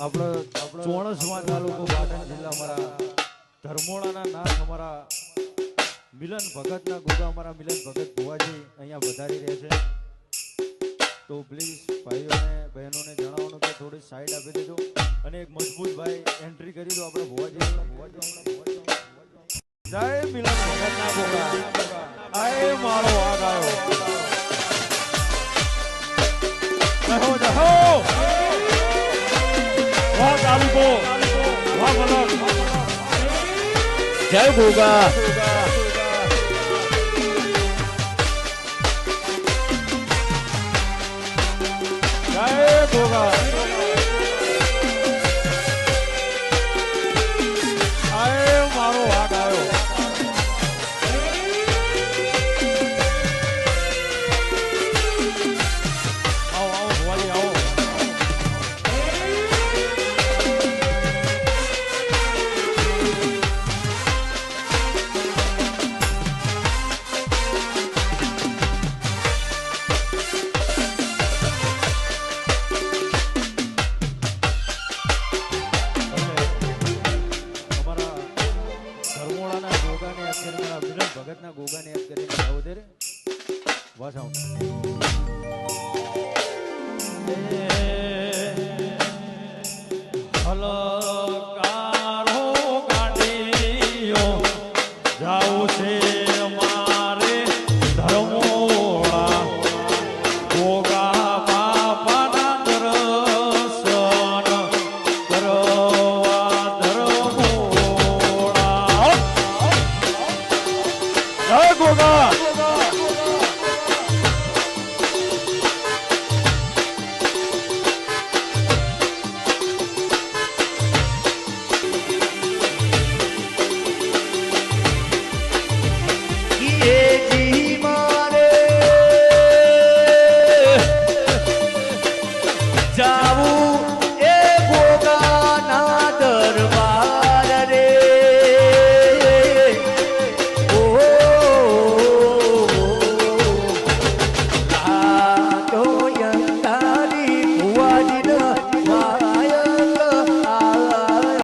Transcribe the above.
આપણો ચોણસમાં તાલુકો પાટણ જિલ્લા અમારા ધર્મોળાના નાથ અમારા મિલન ભગતના ગોગા અમારા મિલન ભગત ભુવાજી અહીંયા વધારી રહ્યા છે. તો પ્લીઝ ભાઈઓ અને બહેનોને જણાવવાનું કે થોડી સાઈડ આપી દેજો અને એક મજબૂત ભાઈ એન્ટ્રી કરી દો આપણે ભુવાજી. જય મિલન ભગતના ગોગા. આય મારો વાઘ આવ્યો. જહો જહો વાહ તાલુકો વાહ મલક. જય ગોગા. જય ગોગા.